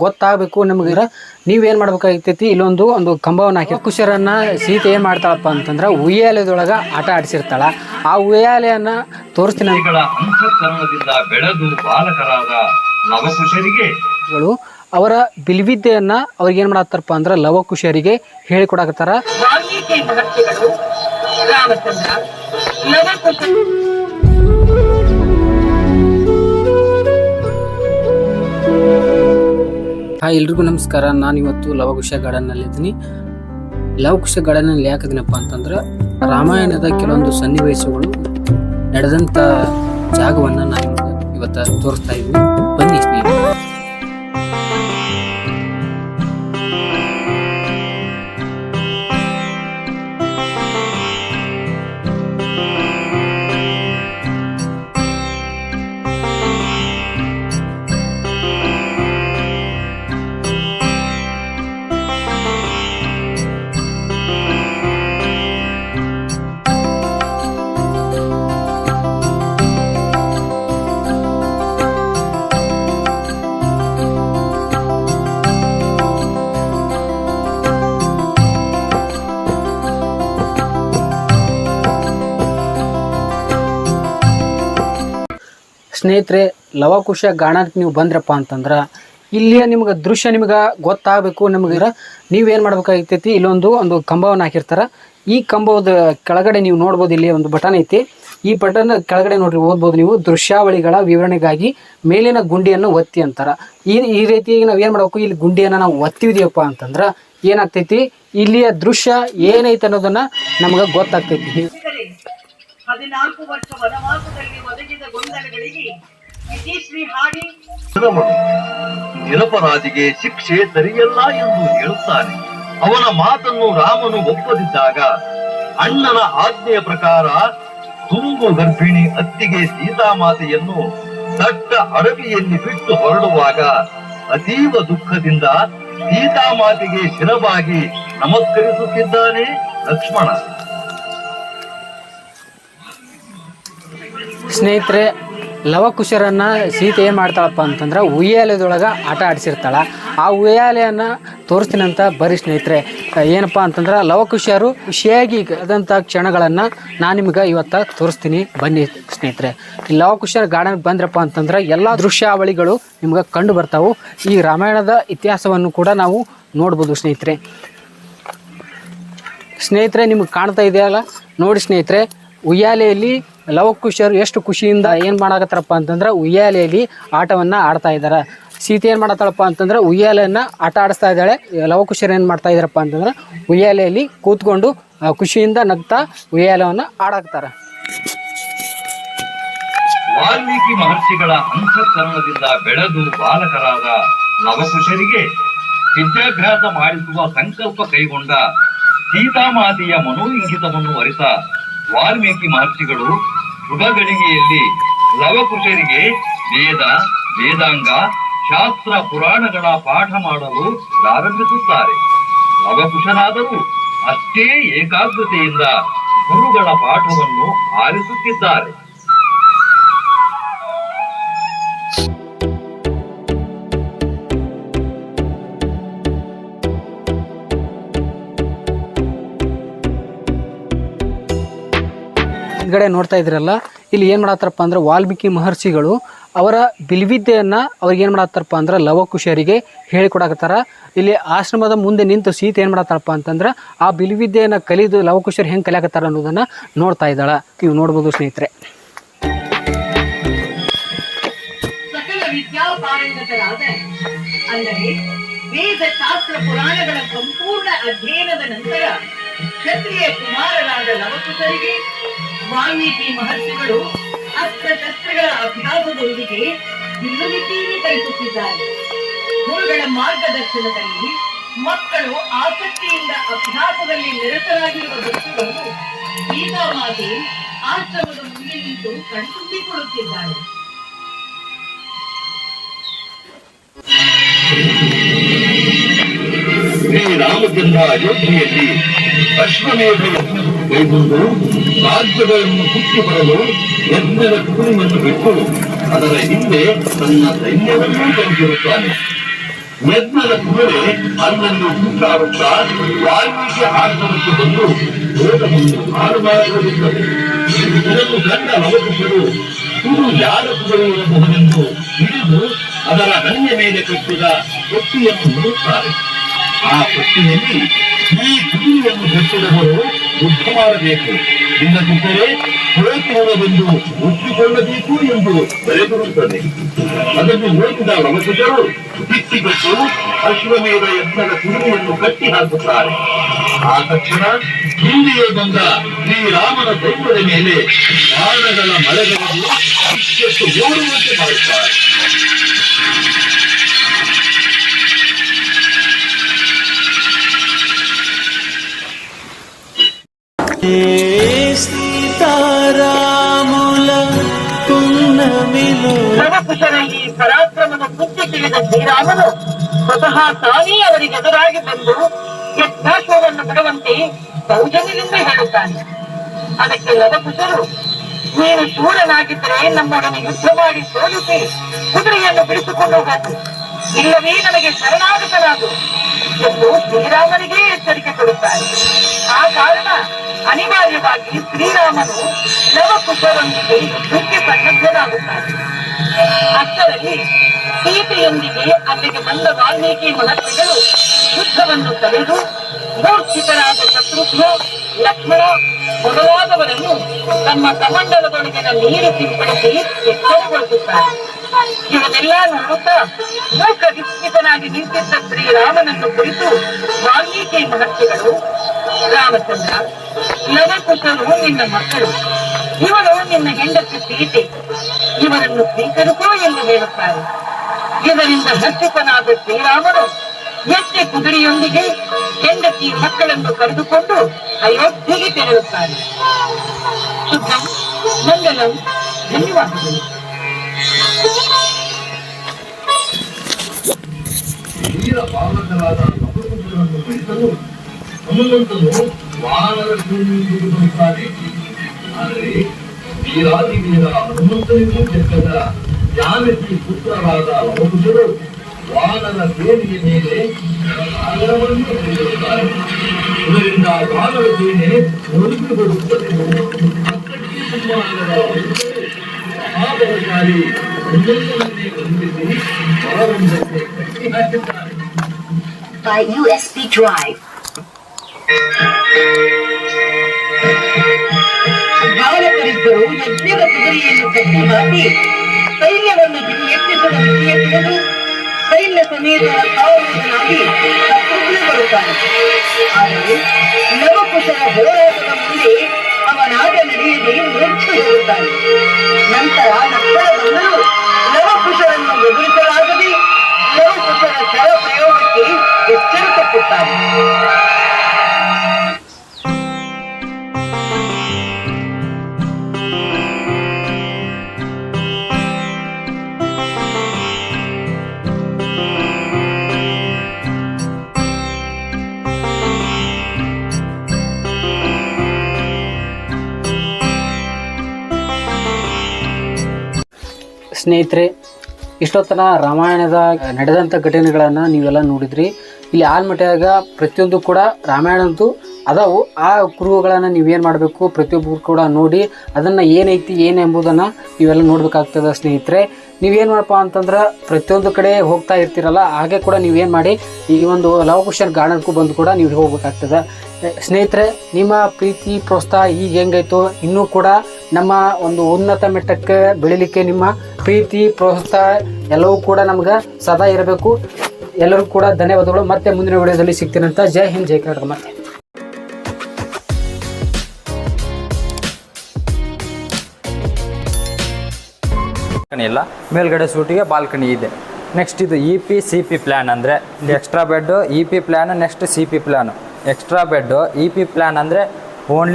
ಗೊತ್ತಾಗಬೇಕು ನಮಗೆ. ನೀವೇನು ಮಾಡ್ಬೇಕಾಗ್ತೈತಿ, ಒಂದು ಕಂಬವನ್ನು ಹಾಕಿ ಕುಶರನ್ನ ಸೀತೆ ಏನು ಮಾಡ್ತಾಳಪ್ಪ ಅಂತಂದ್ರೆ ಉಯ್ಯಾಲೆದೊಳಗ ಆಟ ಆಡಿಸಿರ್ತಾಳ. ಆ ಉಯ್ಯಾಲೆಯನ್ನ ತೋರಿಸ್ತೀನಿ. ಅಂತಃಕರಣದಿಂದ ಬೆಳೆದು ಬಾಲಕರಾದ ನವಕುಶರಿಗೆ ಅವರ ಬಿಲ್ವಿದ್ಯೆಯನ್ನ ಅವ್ರಿಗೆ ಏನ್ ಮಾಡತ್ತಾರಪ್ಪ ಅಂದ್ರ ಲವಕುಶರಿಗೆ ಹೇಳಿಕೊಡಕತ್ತಾರ. ಎಲ್ರಿಗೂ ನಮಸ್ಕಾರ. ನಾನು ಇವತ್ತು ಲವಕುಶ ಗಾರ್ಡನ್ ನಲ್ಲಿ ಇದ್ದೀನಿ. ಲವಕುಶ ಗಾರ್ಡನ್ ನಲ್ಲಿ ಯಾಕದಿನಪ್ಪ ಅಂತಂದ್ರೆ ರಾಮಾಯಣದ ಕೆಲವೊಂದು ಸನ್ನಿವೇಶಗಳು ನಡೆದಂತ ಜಾಗವನ್ನ ನಾನು ಇವತ್ತ ತೋರಿಸ್ತಾ ಇದ್ದೀನಿ. ಬನ್ನಿ ಸ್ನೇಹಿತರೆ. ಸ್ನೇಹಿತರೆ, ಲವಕುಶ ಗಾರ್ಡನ್ಗೆ ನೀವು ಬಂದ್ರಪ್ಪ ಅಂತಂದ್ರೆ ಇಲ್ಲಿಯ ನಿಮ್ಗೆ ದೃಶ್ಯ ನಿಮ್ಗೆ ಗೊತ್ತಾಗಬೇಕು. ನಮಗೆ ನೀವೇನು ಮಾಡ್ಬೇಕಾಗ್ತೈತಿ, ಒಂದು ಕಂಬವನ್ನು ಹಾಕಿರ್ತಾರ. ಈ ಕಂಬದ ಕೆಳಗಡೆ ನೀವು ನೋಡ್ಬೋದು, ಇಲ್ಲಿ ಒಂದು ಬಟನ್ ಐತಿ. ಈ ಬಟನ್ ಕೆಳಗಡೆ ನೋಡ್ರಿ ಓದ್ಬೋದು ನೀವು, ದೃಶ್ಯಾವಳಿಗಳ ವಿವರಣೆಗಾಗಿ ಮೇಲಿನ ಗುಂಡಿಯನ್ನು ಒತ್ತಿ ಅಂತಾರ. ಈ ರೀತಿಯಾಗಿ ನಾವು ಏನು ಮಾಡ್ಬೇಕು, ಇಲ್ಲಿ ಗುಂಡಿಯನ್ನು ನಾವು ಒತ್ತಿದೀವಪ್ಪ ಅಂತಂದ್ರೆ ಏನಾಗ್ತೈತಿ, ಇಲ್ಲಿಯ ದೃಶ್ಯ ಏನೈತೆ ಅನ್ನೋದನ್ನ ನಮ್ಗೆ ಗೊತ್ತಾಗ್ತೈತಿ. 14 ವರ್ಷ ವನವಾಸದಲ್ಲಿ ಒದಗಿದ ಗೊಂದಲಗಳಿಗೆ ವಿಜಯಶ್ರೀ ಹಾಡಿ ನಿರಪರಾಧಿಗೆ ಶಿಕ್ಷೆ ಸರಿಯಲ್ಲ ಎಂದು ಹೇಳುತ್ತಾನೆ. ಅವನ ಮಾತನ್ನು ರಾಮನು ಒಪ್ಪದಿದ್ದಾಗ ಅಣ್ಣನ ಆಜ್ಞೆಯ ಪ್ರಕಾರ ತುಂಬು ಗರ್ಭಿಣಿ ಅತ್ತಿಗೆ ಸೀತಾಮಾತೆಯನ್ನು ದಟ್ಟ ಅಡವಿಯಲ್ಲಿ ಬಿಟ್ಟು ಹೊರಡುವಾಗ ಅತೀವ ದುಃಖದಿಂದ ಸೀತಾಮಾತೆಗೆ ಶಿರವಾಗಿ ನಮಸ್ಕರಿಸುತ್ತಿದ್ದಾನೆ ಲಕ್ಷ್ಮಣ. ಸ್ನೇಹಿತರೆ, ಲವಕುಶರನ್ನ ಸೀತೆ ಏನು ಮಾಡ್ತಾಳಪ್ಪ ಅಂತಂದ್ರೆ ಉಯ್ಯಾಲೆದೊಳಗೆ ಆಟ ಆಡಿಸಿರ್ತಾಳ. ಆ ಉಯ್ಯಾಲೆಯನ್ನು ತೋರಿಸ್ತೀನಿ ಅಂತ ಬರ್ರಿ ಸ್ನೇಹಿತರೆ. ಏನಪ್ಪ ಅಂತಂದ್ರೆ ಲವಕುಶರು ಖುಷಿಯಾಗಿ ಆದಂಥ ಕ್ಷಣಗಳನ್ನು ನಾನು ನಿಮ್ಗೆ ಇವತ್ತು ತೋರಿಸ್ತೀನಿ. ಬನ್ನಿ ಸ್ನೇಹಿತರೆ. ಈ ಲವಕುಶರ ಗಾರ್ಡನ್ಗೆ ಬಂದ್ರಪ್ಪ ಅಂತಂದ್ರೆ ಎಲ್ಲ ದೃಶ್ಯಾವಳಿಗಳು ನಿಮ್ಗೆ ಕಂಡು ಬರ್ತಾವೆ. ಈ ರಾಮಾಯಣದ ಇತಿಹಾಸವನ್ನು ಕೂಡ ನಾವು ನೋಡ್ಬೋದು ಸ್ನೇಹಿತರೆ. ನಿಮ್ಗೆ ಕಾಣ್ತಾ ಇದೆಯಲ್ಲ ನೋಡಿ ಸ್ನೇಹಿತರೆ, ಉಯ್ಯಾಲೆಯಲ್ಲಿ ಲವಕುಶರು ಎಷ್ಟು ಖುಷಿಯಿಂದ ಏನು ಮಾಡಕತ್ತಾರಪ್ಪ ಅಂತಂದ್ರೆ ಉಯ್ಯಾಲೆಯಲ್ಲಿ ಆಟವನ್ನು ಆಡ್ತಾ ಇದ್ದಾರೆ. ಸೀತೆ ಏನು ಮಾಡತ್ತಾಳಪ್ಪ ಅಂತಂದ್ರೆ ಉಯ್ಯಾಲೆಯನ್ನು ಆಟ ಆಡಿಸ್ತಾ ಇದ್ದಾಳೆ. ಲವಕುಶರು ಏನು ಮಾಡ್ತಾ ಇದ್ದಾರಪ್ಪ ಅಂತಂದ್ರೆ ಉಯ್ಯಾಲೆಯಲ್ಲಿ ಕೂತ್ಕೊಂಡು ಖುಷಿಯಿಂದ ನಗ್ತಾ ಉಯ್ಯಾಲವನ್ನು ಆಡಾಕ್ತಾರೆ. ವಾಲ್ಮೀಕಿ ಮಹರ್ಷಿಗಳ ಅಂತಃಕರಣದಿಂದ ಬೆಳೆದು ಬಾಲಕರಾದ ಲವಕುಶರಿಗೆ ವಿದ್ಯಾಭ್ಯಾಸ ಮಾಡಿಸುವ ಸಂಕಲ್ಪ ಕೈಗೊಂಡ ಸೀತಾಮಾತೆಯ ಮನೋಇಂಗಿತವನ್ನು ಅರಿತ ವಾಲ್ಮೀಕಿ ಮಹರ್ಷಿಗಳು ಶುಭಗಳಿಗೆಯಲ್ಲಿ ಲವಕುಶರಿಗೆ ವೇದ, ವೇದಾಂಗ, ಶಾಸ್ತ್ರ, ಪುರಾಣಗಳ ಪಾಠ ಮಾಡಲು ಪ್ರಾರಂಭಿಸುತ್ತಾರೆ. ಲವಕುಶನಾದರೂ ಅಷ್ಟೇ ಏಕಾಗ್ರತೆಯಿಂದ ಗುರುಗಳ ಪಾಠವನ್ನು ಆಲಿಸುತ್ತಿದ್ದಾರೆ. ಹಿಂದ್ಗಡೆ ನೋಡ್ತಾ ಇದ್ರಲ್ಲ, ಇಲ್ಲಿ ಏನು ಮಾಡತ್ತಾರಪ್ಪ ಅಂದ್ರೆ ವಾಲ್ಮೀಕಿ ಮಹರ್ಷಿಗಳು ಅವರ ಬಿಲ್ವಿದ್ಯೆಯನ್ನು ಅವ್ರಿಗೆ ಏನು ಮಾಡತ್ತಾರಪ್ಪ ಅಂದ್ರೆ ಲವಕುಶರಿಗೆ ಹೇಳಿಕೊಡಕತ್ತಾರ. ಇಲ್ಲಿ ಆಶ್ರಮದ ಮುಂದೆ ನಿಂತು ಸೀತೆ ಏನು ಮಾಡತ್ತಾರಪ್ಪ ಅಂತಂದ್ರೆ ಆ ಬಿಲ್ವಿದ್ಯೆಯನ್ನು ಕಲಿದು ಲವಕುಶರು ಹೆಂಗೆ ಕಲಿಯಾಕತ್ತಾರ ಅನ್ನೋದನ್ನು ನೋಡ್ತಾ ಇದ್ದಾಳ. ನೀವು ನೋಡ್ಬೋದು ಸ್ನೇಹಿತರೆ. ಸಕಲ ವಿದ್ಯಾಪಾರಂಗತರಾದ ಅಂದರೆ ವೇದ, ಶಾಸ್ತ್ರ, ಪುರಾಣಗಳ ಸಂಪೂರ್ಣ ಅಧ್ಯಯನದ ನಂತರ ಕ್ಷತ್ರಿಯ ಕುಮಾರರಾದ ಲವಕುಶರಿಗೆ ವಾಲ್ಮೀಕಿ ಮಹರ್ಷಿಗಳು ಅಸ್ತ್ರಶಸ್ತ್ರಗಳ ಅಭ್ಯಾಸದೊಂದಿಗೆ ಬಿಲ್ಲುವಿದ್ಯೆಯನ್ನು ಕಲಿಸುತ್ತಿದ್ದಾರೆ. ಗುರುಗಳ ಮಾರ್ಗದರ್ಶನದಲ್ಲಿ ಮಕ್ಕಳು ಆಸಕ್ತಿಯಿಂದ ಅಭ್ಯಾಸದಲ್ಲಿ ನಿರತರಾಗಿರುವ ದೃಶ್ಯವನ್ನು ಸೀತಾಮಾತೆ ಆಶ್ರಮದ ಮುಂದೆ ನಿಂತು ಕಣ್ತುಂಬಿಕೊಳ್ಳುತ್ತಿದ್ದಾಳೆ. ಶ್ರೀರಾಮಚಂದ್ರ ಅಯೋಧ್ಯೆಯಲ್ಲಿ ಅಶ್ವಮೇಧ ಕೈಗೊಂಡು ರಾಜ್ಯಗಳನ್ನು ಹುಟ್ಟಿ ಬರಲು ಯಜ್ಞದ ಕುಟುಂಬವನ್ನು ಬಿಟ್ಟು ಅದರ ಹಿಂದೆ ತನ್ನ ಸೈನ್ಯವನ್ನೂ ಕರೆದಿರುತ್ತಾನೆ. ಯಜ್ಞದ ಕುದುರೆ ಅಲ್ಲೊಂದು ಸುತ್ತಾಡುತ್ತಾ ವಾಲ್ಮೀಕಿ ಆಶ್ರಮಕ್ಕೆ ಬಂದು ಲೋಕವನ್ನು ಹಾಳು ಮಾಡಲಿರುತ್ತದೆ. ಇದನ್ನು ಕಂಡ ಲವಕುಶರು ಇದು ಯಾರ ಕುದುರೆ ಇರಬಹುದೆಂದು ಹಿಡಿದು ಅದರ ಹಣೆಯ ಮೇಲೆ ಕಟ್ಟಿದ ಪಟ್ಟಿಯನ್ನು ನೋಡುತ್ತಾರೆ. ಆ ಪಟ್ಟಿಯಲ್ಲಿ ಈ ಕುದುರೆಯನ್ನು ಕಟ್ಟಿದವರು ಯುದ್ಧ ಮಾಡಬೇಕು, ಇಲ್ಲದಿದ್ದರೆ ಹೋಗುವುದೆಂದು ಒಪ್ಪಿಕೊಳ್ಳಬೇಕು ಎಂದು ಬರೆದಿರುತ್ತದೆ. ಅದನ್ನು ಓದಿದ ಲವಕುಶರು ಕಿತ್ತಿಗೊಟ್ಟು ಅಶ್ವಮೇಧ ಯಜ್ಞದ ಕುದುರೆಯನ್ನು ಕಟ್ಟಿ ಹಾಕುತ್ತಾರೆ. ಆ ತಕ್ಷಣ ಹಿಂದೆಯೇ ಬಂದ ಶ್ರೀರಾಮನ ಸೈನ್ಯದ ಮೇಲೆ ಬಾಣಗಳ ಮಳೆಗಳನ್ನು ಇಷ್ಟೆಷ್ಟು ಓಡುವಂತೆ ಮಾಡುತ್ತಾರೆ. సీతారాముల పున్నమిలో ಲವಕುಶರ ಈ ಪರಾಕ್ರಮದ ಬುದ್ಧಿ ತಿಳಿದ ಶ್ರೀರಾಮನು ಸ್ವತಃ ತಾನೇ ಅವರಿಗೆ ಎದುರಾಗಿ ಬಂದು ಯಜ್ಞಾಶ್ವವನ್ನು ಬಿಡುವಂತೆ ಸೌಜನ್ಯದಿಂದ ಹೇಳುತ್ತಾನೆ. ಅದಕ್ಕೆ ಲವಕುಶರು, ನೀನು ಶೂರನಾಗಿದ್ದರೆ ನಮ್ಮೊಡನೆ ಯುದ್ಧ ಮಾಡಿ ಸೋಲಿಸಿ ಕುದುರೆಯನ್ನು ಬಿಡಿಸಿಕೊಂಡು ಹೋಗು, ಇಲ್ಲವೇ ನಮಗೆ ಶರಣಾಗತನಾಗು ಎಂದು ಶ್ರೀರಾಮನಿಗೆ ಎಚ್ಚರಿಕೆ ಕೊಡುತ್ತಾರೆ. ಆ ಕಾರಣ ಅನಿವಾರ್ಯವಾಗಿ ಶ್ರೀರಾಮನು ಲವಕುಶರೊಂದಿಗೆ ಯುದ್ಧಕ್ಕೆ ಸನ್ನದ್ಧನಾಗುತ್ತಾನೆ. ಅಷ್ಟರಲ್ಲಿ ಸೀತೆಯೊಂದಿಗೆ ಅಲ್ಲಿಗೆ ಬಂದ ವಾಲ್ಮೀಕಿ ಮಹರ್ಷಿಗಳು ಯುದ್ಧವನ್ನು ತಡೆದು ಮೂರ್ಛಿತರಾದ ಶತ್ರುಘ್ನ, ಲಕ್ಷ್ಮಣ ಮೊದಲಾದವರನ್ನು ತಮ್ಮ ಕಮಂಡಲದೊಳಗಿನ ನೀರು ಸಿಂಪಡಿಸಿ ಎಚ್ಚರಗೊಳಿಸುತ್ತಾರೆ. ಇವನ್ನೆಲ್ಲ ನೋಡುತ್ತಾ ಮೂಕ ವಿಸ್ಮಿತನಾಗಿ ನಿಂತಿದ್ದ ಶ್ರೀರಾಮನನ್ನು ಕುರಿತು ವಾಲ್ಮೀಕಿ ಮಹರ್ಷಿಗಳು, ರಾಮಚಂದ್ರ, ಲವಕುಶರು ನಿನ್ನ ಮಕ್ಕಳು, ಇವನು ನಿನ್ನ ಹೆಂಡತಿ ಸೀತೆ, ಇವರನ್ನು ಸ್ವೀಕರಿಸೋ ಎಂದು ಹೇಳುತ್ತಾರೆ. ಇದರಿಂದ ಹರ್ಷಿತನಾದ ಶ್ರೀರಾಮನು ಎಷ್ಟೇ ಕುದುರೆಯೊಂದಿಗೆ ಹೆಂಡತಿ ಮಕ್ಕಳನ್ನು ಕರೆದುಕೊಂಡು ಅಯೋಧ್ಯೆಗೆ ತೆರಳುತ್ತಾರೆ. ಶುಭಂ ಮಂಗಲಂ. ಧನ್ಯವಾದಗಳು. ವೀರ ಪಾವಕರಾದ ಲವಕುಶರನ್ನು ಬೆಳೆಸಲು ಹನುಮಂತನು ವಾನರ ಸೇನೆಯೊಂದಿಗೆ ಬರುತ್ತಾನೆ. ಆದರೆ ವೀರಾದಿವೀರ ಹನುಮಂತನಿಗೂ ಕೆಟ್ಟದ ಜಾನಕಿ ಪುತ್ರರಾದ ಲವಕುಶರು ವಾನರ ಸೇನೆಯ ಮೇಲೆ ಸಾಗರವನ್ನು ಕೈಗೊಳ್ಳುತ್ತಾರೆ. ಇದರಿಂದ ವಾನರ ಸೇನೆ ಮುಳುಗಿ ಬರುತ್ತದೆ. ಅಕ್ಕಕ್ಕೆ ಕುಮಾರರ ಮಹಾಬಲಶಾಲಿ ಹನುಮಂತನನ್ನೇ ಬಂಧಿಸಿ ಹೊರರಂಗಕ್ಕೆ ಕಟ್ಟಿ ಹಾಕಿದ್ದಾರೆ. by USB drive. ಬಾಲಕರಿಬ್ಬರು ಯಜ್ಞದ ಕುದುರೆಯನ್ನು ಕಟ್ಟಿ ಹಾಕಿ ಸೈನ್ಯವನ್ನು ಯತ್ನಿಸುವ ವಿಷಯ ತಿಳಿದು ಸೈನ್ಯ ಸಮೇತ ಸಾವಧಾನಾಗಿ ಶತ್ರುಘ್ನ ಬರುತ್ತಾನೆ. ಆದರೆ ಲವಕುಶರ ಹೋರಾಟದ ಮುಂದೆ ಅವನಾದ ನಡೆಯದೆ ಮೂರ್ಛೆ ಹೋಗುತ್ತಾನೆ. ನಂತರ ಲಕ್ಷ್ಮಣ ಬಂದರು ಲವಕುಶರನ್ನು ಎದುರಿಸಲಾಗದೆ ಲವಕುಶರ ಶರ ಪ್ರಯೋಗಕ್ಕೆ ಎಚ್ಚರಿಸುತ್ತಾರೆ. ಸ್ನೇಹಿತರೆ, ಇಷ್ಟೊತ್ತನ ರಾಮಾಯಣದ ನಡೆದಂಥ ಘಟನೆಗಳನ್ನು ನೀವೆಲ್ಲ ನೋಡಿದ್ರಿ. ಇಲ್ಲಿ ಆಲ್ಮಟ್ಯಾಗ ಪ್ರತಿಯೊಂದು ಕೂಡ ರಾಮಾಯಣಂತೂ ಅದಾವು. ಆ ಕುರುಹುಗಳನ್ನು ನೀವೇನು ಮಾಡಬೇಕು, ಪ್ರತಿಯೊಬ್ಬರು ಕೂಡ ನೋಡಿ ಅದನ್ನು ಏನೈತಿ ಏನೆಂಬುದನ್ನು ನೀವೆಲ್ಲ ನೋಡಬೇಕಾಗ್ತದೆ. ಸ್ನೇಹಿತರೆ, ನೀವೇನು ಮಾಡಪ್ಪ ಅಂತಂದ್ರೆ ಪ್ರತಿಯೊಂದು ಕಡೆ ಹೋಗ್ತಾ ಇರ್ತೀರಲ್ಲ, ಹಾಗೆ ಕೂಡ ನೀವೇನು ಮಾಡಿ ಈ ಒಂದು ಲವಕುಶರ ಗಾರ್ಡನ್ಗೂ ಬಂದು ಕೂಡ ನೀವು ಹೋಗ್ಬೇಕಾಗ್ತದೆ. ಸ್ನೇಹಿತರೆ, ನಿಮ್ಮ ಪ್ರೀತಿ ಪ್ರೋತ್ಸಾಹ ಈಗ ಹೆಂಗಾಯ್ತು ಇನ್ನೂ ಕೂಡ ನಮ್ಮ ಒಂದು ಉನ್ನತ ಮಟ್ಟಕ್ಕೆ ಬೆಳಿಲಿಕ್ಕೆ ನಿಮ್ಮ ಪ್ರೀತಿ ಪ್ರೋತ್ಸಾಹ ಎಲ್ಲವೂ ಕೂಡ ನಮ್ಗೆ ಸದಾ ಇರಬೇಕು. ಎಲ್ಲರಿಗೂ ಕೂಡ ಧನ್ಯವಾದಗಳು. ಮತ್ತೆ ಮುಂದಿನ ವಿಡಿಯೋದಲ್ಲಿ ಸಿಗ್ತೀನಂತ. ಜೈ ಹಿಂದ್, ಜೈ ಕರ್ನಾಟಕ. ಮತ್ತೆ ಇಲ್ಲ, ಮೇಲ್ಗಡೆ ಸೂಟಿಗೆ ಬಾಲ್ಕನಿ ಇದೆ. ನೆಕ್ಸ್ಟ್ ಇದು EP CP ಪ್ಲ್ಯಾನ್ ಅಂದರೆ extra bed EP plan, next CP plan. Extra bed EP plan ಅಂದರೆ ಓನ್ಲಿ